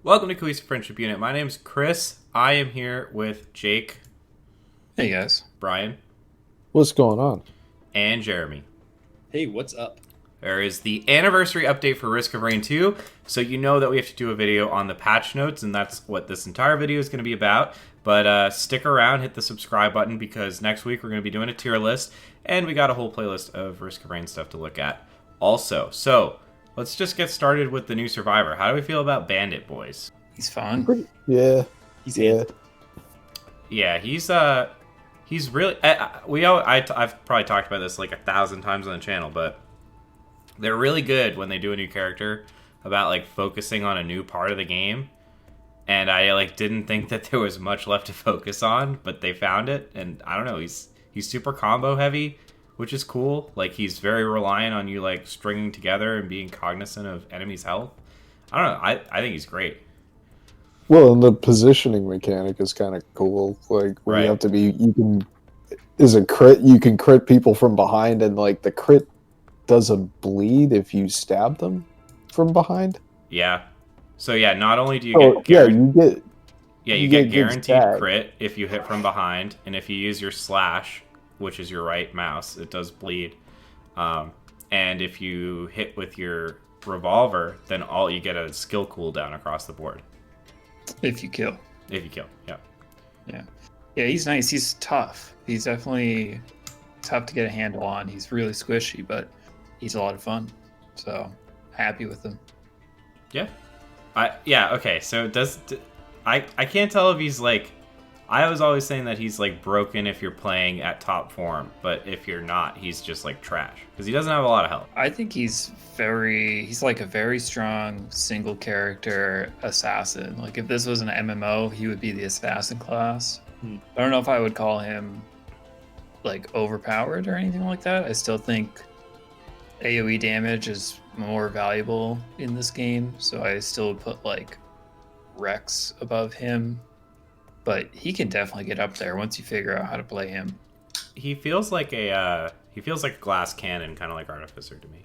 Welcome to Cohesive Friendship Unit. My name's Chris. I am here with Jake, Hey guys. Brian, What's going on? and Jeremy. Hey, what's up? There is the anniversary update for Risk of Rain 2, so you know that we have to do a video on the patch notes, and that's what this entire video is going to be about. But stick around, hit the subscribe button, because next week we're going to be doing a tier list, and we got a whole playlist of Risk of Rain stuff to look at also. So, let's just get started with the new Survivor. How do we feel about Bandit, boys? He's fun. Yeah, He's yeah. Yeah, he's really. I've probably talked about this like 1,000 times on the channel, but they're really good when they do a new character about like focusing on a new part of the game. And I like didn't think that there was much left to focus on, but they found it. And I don't know, he's super combo heavy, which is cool. Like he's very reliant on you like stringing together and being cognizant of enemies' health. I don't know. I think he's great. Well, and the positioning mechanic is kind of cool. Like when Right. you have to be, you can is a crit. You can crit people from behind, and like the crit doesn't bleed if you stab them from behind. Yeah. So yeah, not only do you Oh get yeah, guaranteed. you You get get good guaranteed stat. crit if you hit from behind, and if you use your slash, which is your right mouse, it does bleed. And if you hit with your revolver, then all you get a skill cooldown across the board. If you kill. If you kill, yeah. Yeah, he's nice. He's tough. He's definitely tough to get a handle on. He's really squishy, but he's a lot of fun. So happy with him. Okay, so I can't tell if he's like, I was always saying that he's like broken if you're playing at top form, but if you're not, he's just like trash because he doesn't have a lot of health. I think he's like a very strong single character assassin. Like if this was an MMO, he would be the assassin class. I don't know if I would call him like overpowered or anything like that. I still think AoE damage is more valuable in this game, so I still would put like Rex above him. But he can definitely get up there once you figure out how to play him. He feels like a glass cannon, kind of like Artificer to me.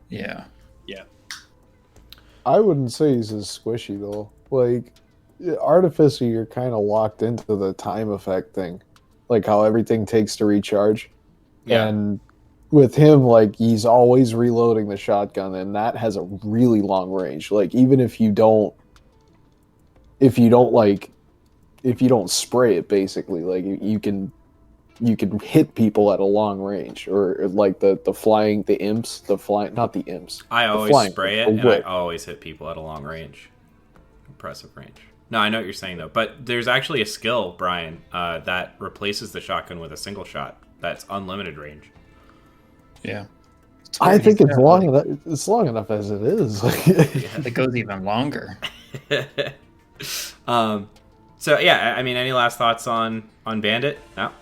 Yeah. Yeah. I wouldn't say he's as squishy though. Like Artificer, you're kind of locked into the time effect thing, like how everything takes to recharge. Yeah. And with him, like he's always reloading the shotgun, and that has a really long range. Like even if you don't spray it, basically, like you can hit people at a long range, or like the imps, not the imps. I the always flying, spray the it, and I whip. always hit people at a long range. Impressive range. No, I know what you're saying, though. But there's actually a skill, Brian, that replaces the shotgun with a single shot. That's unlimited range. Yeah. I think it's long Like, enough. It's long enough as it is. it goes even longer. So, yeah, I mean, any last thoughts on Bandit? No?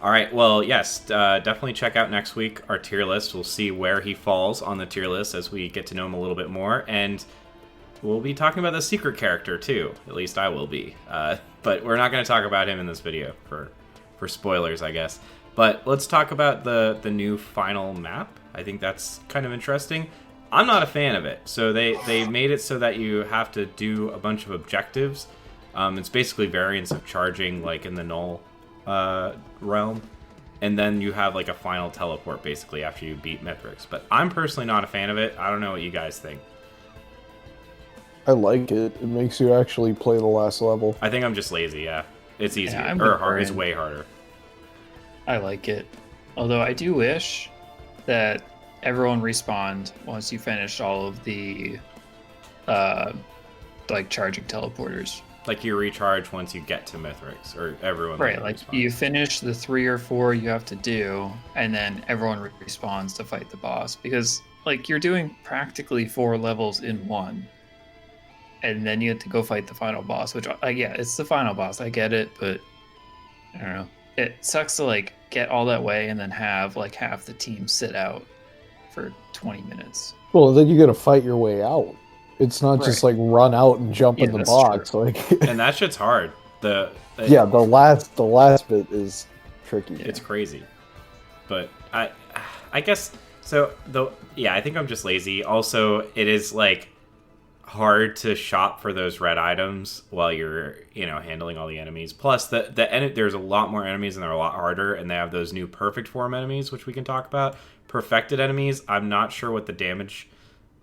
All right, well, yes, definitely check out next week our tier list. We'll see where he falls on the tier list as we get to know him a little bit more. And we'll be talking about the secret character, too. At least I will be. But we're not going to talk about him in this video for spoilers, I guess. But let's talk about the new final map. I think that's kind of interesting. I'm not a fan of it. So they made it so that you have to do a bunch of objectives. It's basically variants of charging, like in the Null realm. And then you have like a final teleport, basically, after you beat Mithrix. But I'm personally not a fan of it. I don't know what you guys think. I like it. It makes you actually play the last level. I think I'm just lazy, yeah. It's easier. I'm or with hard. It's Brian. way harder. I like it. Although I do wish that everyone respawned once you finished all of the like charging teleporters. Like you recharge once you get to Mithrix, or everyone. Right, will like respawn. you finish the 3 or 4 you have to do, and then everyone respawns to fight the boss. Because like you're doing practically 4 levels in one. And then you have to go fight the final boss, which yeah, it's the final boss. I get it, but I don't know. It sucks to like get all that way and then have like half the team sit out for 20 minutes. Well, then you got to fight your way out. It's not just like run out and jump in the that's box. true. Like And that shit's hard. yeah, the last bit is tricky. It's crazy. But I guess so. Though, yeah, I think I'm just lazy. Also, it is like hard to shop for those red items while you're, handling all the enemies. Plus, there's a lot more enemies and they're a lot harder, and they have those new perfect form enemies, which we can talk about. Perfected enemies, I'm not sure what the damage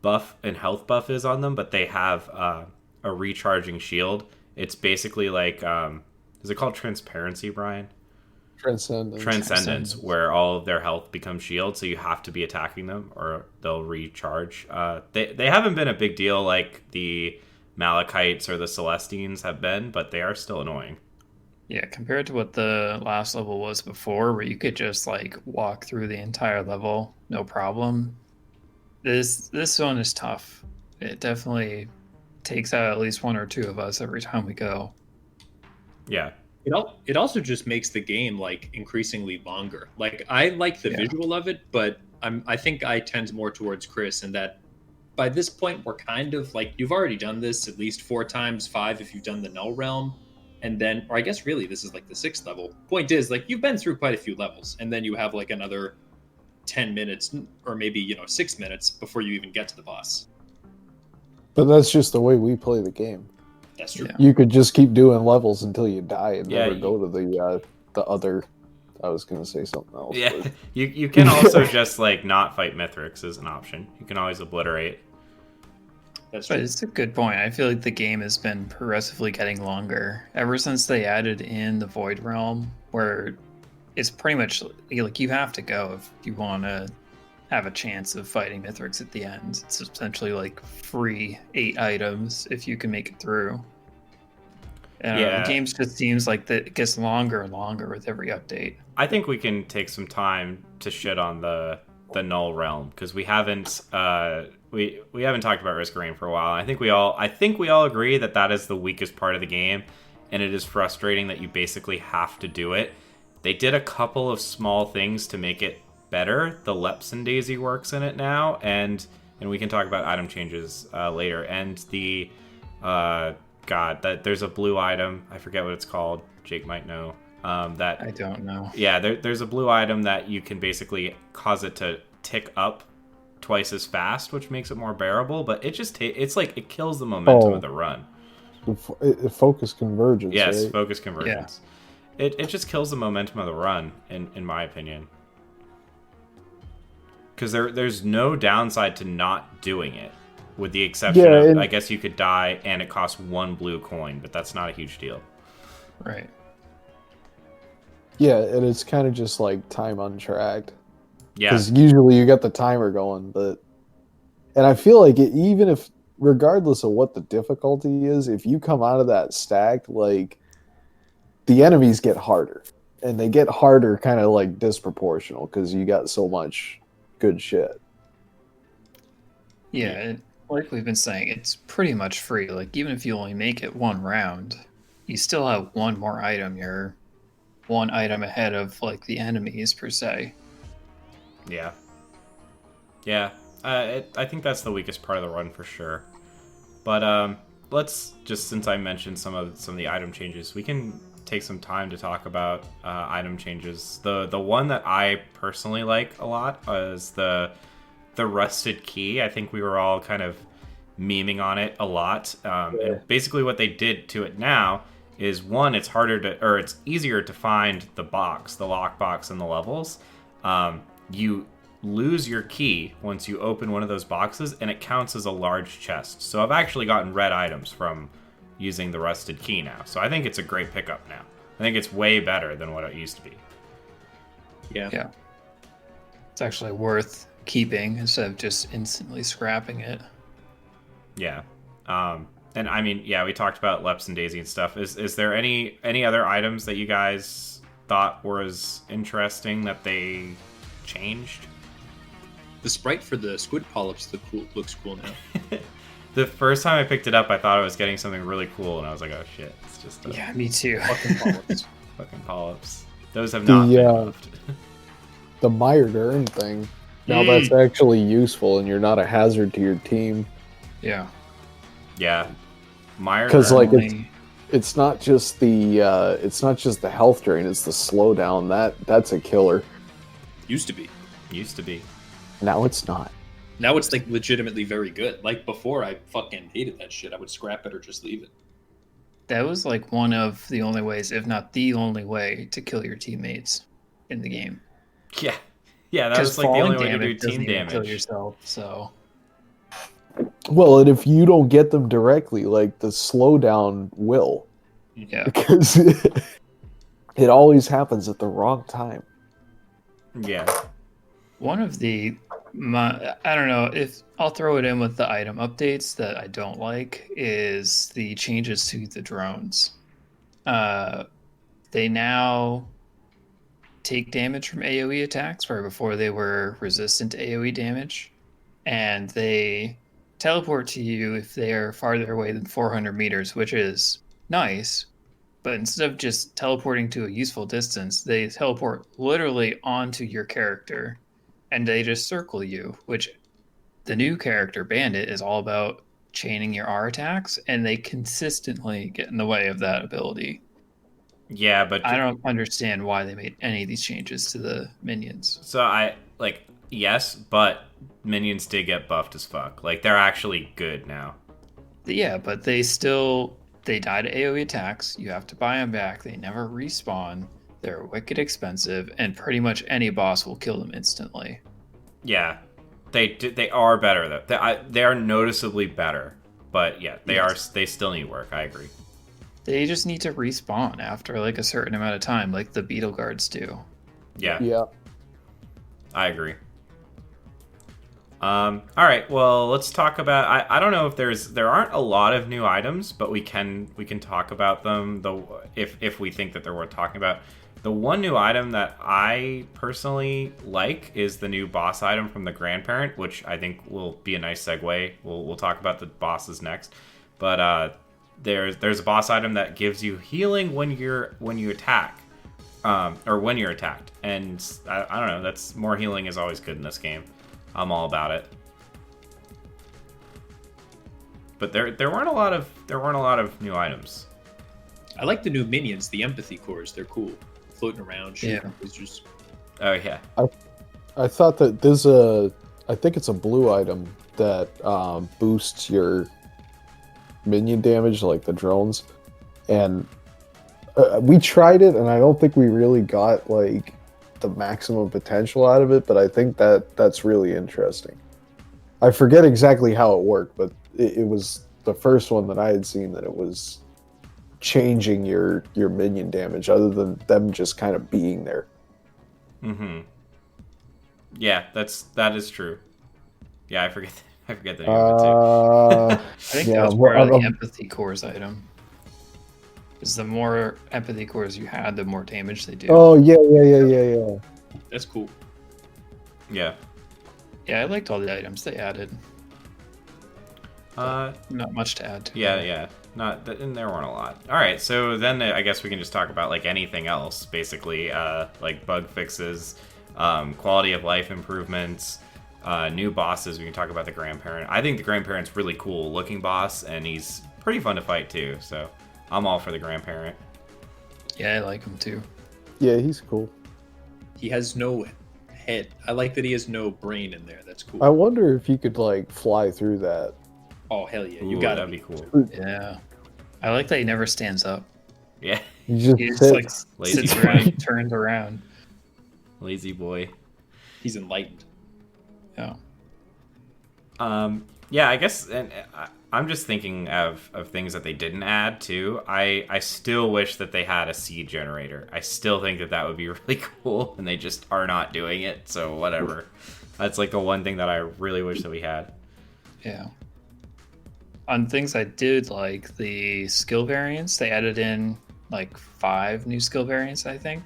buff and health buff is on them, but they have a recharging shield. It's basically like, is it called transparency, Brian? Transcendence, where all of their health becomes shield, so you have to be attacking them or they'll recharge. They haven't been a big deal like the Malachites or the Celestines have been, but they are still annoying. Yeah, compared to what the last level was before, where you could just like walk through the entire level, no problem. This one is tough. It definitely takes out at least one or two of us every time we go. Yeah. It also just makes the game like increasingly longer. Like I like the visual of it, but I think I tend more towards Chris in that by this point we're kind of like, you've already done this at least 4 times, 5 if you've done the Null Realm, and then, or I guess really this is like the 6th level. Point is, like, you've been through quite a few levels, and then you have like another 10 minutes or maybe 6 minutes before you even get to the boss. But that's just the way we play the game. That's true. You could just keep doing levels until you die and never go to the other. I was going to say something else. Yeah, but... you can also just like not fight Mithrix as an option. You can always obliterate. That's true. But it's a good point. I feel like the game has been progressively getting longer ever since they added in the Void Realm, where it's pretty much like you have to go if you want to have a chance of fighting Mithrix at the end. It's essentially like free 8 items if you can make it through. And the game just seems like that it gets longer and longer with every update. I think we can take some time to shit on the Null Realm because we haven't we haven't talked about Risk of Rain for a while. I think we all agree that is the weakest part of the game, and it is frustrating that you basically have to do it. They did a couple of small things to make it better. The Lepsin Daisy works in it now, and we can talk about item changes later. And the there's a blue item. I forget what it's called. Jake might know. That I don't know. Yeah, there's a blue item that you can basically cause it to tick up twice as fast, which makes it more bearable. But it just it's like it kills the momentum of the run. Focus convergence. Yes, right? focus convergence. Yeah. It just kills the momentum of the run, in my opinion. Because there's no downside to not doing it, with the exception of, I guess you could die and it costs 1 blue coin, but that's not a huge deal. Right. Yeah, and it's kind of just like time untracked. Yeah. Because usually you got the timer going, and I feel like even if, regardless of what the difficulty is, if you come out of that stacked, like, the enemies get harder. And they get harder kind of like disproportional because you got so much good shit. Yeah, like we've been saying, it's pretty much free. Like, even if you only make it 1 round, you still have 1 more item. You're 1 item ahead of like the enemies per se. Yeah. I think that's the weakest part of the run for sure. But let's just, since I mentioned some of the item changes, we can take some time to talk about item changes. The one that I personally like a lot is the rusted key. I think we were all kind of memeing on it a lot. And basically what they did to it now is, one, it's easier to find the lockbox in the levels. You lose your key once you open one of those boxes, and it counts as a large chest. So I've actually gotten red items from using the rusted key now. So I think it's a great pickup now. I think it's way better than what it used to be. Yeah. It's actually worth keeping instead of just instantly scrapping it. Yeah. And I mean, we talked about Leps and Daisy and stuff. Is there any other items that you guys thought was interesting that they changed? The sprite for the squid polyps looks cool now. The first time I picked it up, I thought I was getting something really cool, and I was like, oh shit, it's just me too. Fucking polyps. Fucking polyps. Those have not been buffed. The mired urn thing. Now that's actually useful, and you're not a hazard to your team. Yeah. Yeah. Mired because urn. like it's not just the health drain, it's the slowdown. That's a killer. Used to be. Used to be. Now it's not. Now it's like legitimately very good. Like before, I fucking hated that shit. I would scrap it or just leave it. That was like one of the only ways, if not the only way, to kill your teammates in the game. Yeah. Yeah, that Because was like the falling only way to do damage doesn't team even kill damage. yourself. So Well, and if you don't get them directly, like the slowdown will, yeah, because it always happens at the wrong time. Yeah. one of the I don't know if I'll throw it in with the item updates that I don't like is the changes to the drones. They now take damage from AoE attacks, where before they were resistant to AoE damage, and they teleport to you if they are farther away than 400 meters, which is nice. But instead of just teleporting to a useful distance, they teleport literally onto your character, and they just circle you, which the new character Bandit is all about chaining your R attacks, and they consistently get in the way of that ability. Yeah, but I don't understand why they made any of these changes to the minions. so I like yes, but minions did get buffed as fuck. Like they're actually good now. Yeah, but they die to AoE attacks. You have to buy them back. They never respawn. They're wicked expensive, and pretty much any boss will kill them instantly. Yeah, they are better though. They are noticeably better, but yeah, they still need work. I agree. They just need to respawn after like a certain amount of time, like the beetle guards do. Yeah, Yeah. I agree. All right. Well, let's talk about. I don't know if there aren't a lot of new items, but we can talk about them. Though if we think that they're worth talking about. The one new item that I personally like is the new boss item from the Grandparent, which I think will be a nice segue. We'll talk about the bosses next, but there's a boss item that gives you healing when you attack, or when you're attacked, and I don't know. That's more healing is always good in this game. I'm all about it. But there weren't a lot of new items. I like the new minions, the empathy cores. They're cool, floating around. Shooting just. Oh yeah. I thought that I think it's a blue item that boosts your minion damage, like the drones, and we tried it, and I don't think we really got like the maximum potential out of it, but I think that's really interesting. I forget exactly how it worked, but it was the first one that I had seen that it was changing your minion damage, other than them just kind of being there. Mm-hmm. Yeah, that is true. Yeah, I forget the name of it too. I think that was part of the empathy cores item. Because the more empathy cores you had, the more damage they do. Oh yeah. That's cool. Yeah. Yeah, I liked all the items they added. Not much to add to. Yeah. And there weren't a lot. All right, so then I guess we can just talk about like anything else, basically, like bug fixes, quality of life improvements, new bosses. We can talk about the Grandparent. I think the Grandparent's really cool looking boss, and he's pretty fun to fight too. So I'm all for the Grandparent. Yeah, I like him too. Yeah, he's cool. He has no head. I like that he has no brain in there. That's cool. I wonder if you could like fly through that. Oh hell yeah, you Ooh, gotta that'd be cool. Yeah. I like that he never stands up. Yeah. You just He just sit. like Lazy sits boy. around, turns around. Lazy boy. He's enlightened. Yeah. Yeah, I guess, and I'm just thinking of things that they didn't add too. I still wish that they had a seed generator. I still think that would be really cool, and they just are not doing it. So whatever. That's like the one thing that I really wish that we had. Yeah. On things I did like, the skill variants, they added in like 5 new skill variants, I think.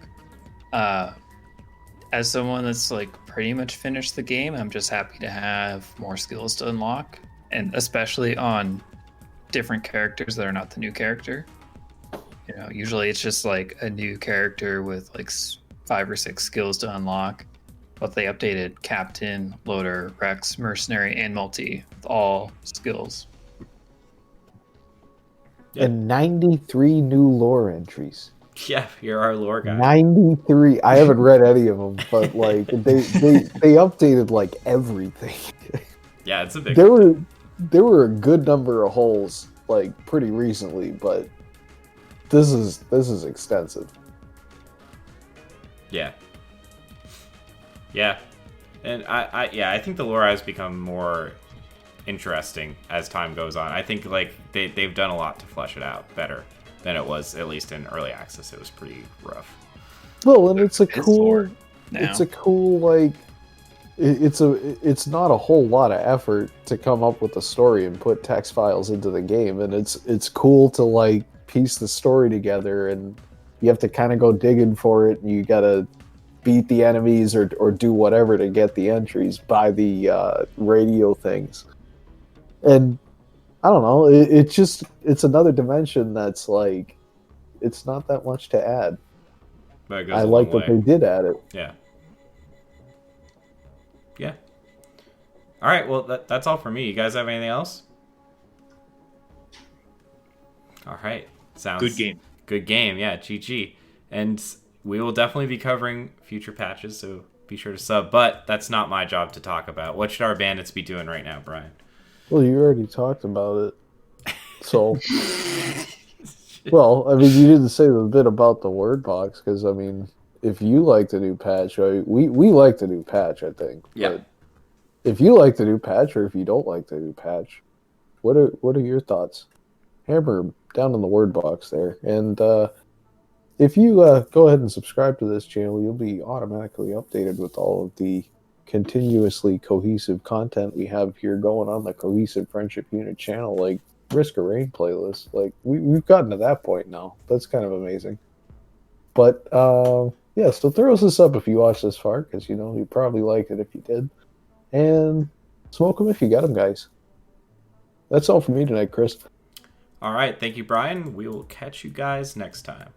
As someone that's like pretty much finished the game, I'm just happy to have more skills to unlock, and especially on different characters that are not the new character. You know, usually it's just like a new character with like 5 or 6 skills to unlock. But they updated Captain, Loader, Rex, Mercenary, and Multi with all skills. Yeah. And 93 new lore entries. Yeah, you're our lore guy. 93. I haven't read any of them, but like they updated like everything. Yeah, it's a big. There were a good number of holes like pretty recently, but this is extensive. Yeah. Yeah. And I think the lore has become more interesting as time goes on. I think like they've done a lot to flesh it out better than it was, at least in early access. It was pretty rough. Well, and it's a It's cool, lore now. like it's not a whole lot of effort to come up with a story and put text files into the game, and it's cool to like piece the story together, and you have to kind of go digging for it, and you gotta beat the enemies or do whatever to get the entries, buy the radio things, and I don't know, it's another dimension that's like it's not that much to add. But it goes I a like long that way. they did add it. Yeah. Yeah. All right. Well, that's all for me. You guys have anything else? All right. Sounds Good game. Good game. Yeah. GG. And we will definitely be covering future patches, so be sure to sub. But that's not my job to talk about. What should our bandits be doing right now, Brian? Well, you already talked about it. So, well, I mean, you didn't say the bit about the word box, because, I mean, if you like the new patch, right, we like the new patch, I think. Yeah. But if you like the new patch, or if you don't like the new patch, what are your thoughts? Hammer 'em down in the word box there. And if you go ahead and subscribe to this channel, you'll be automatically updated with all of the continuously cohesive content we have here going on the Cohesive Friendship Unit channel, like Risk of Rain playlist. Like we've gotten to that point now. That's kind of amazing. But yeah, so throw us this up if you watched this far, because you probably liked it if you did, and smoke them if you got them, guys. That's all for me tonight, Chris. All right. Thank you, Brian. We will catch you guys next time.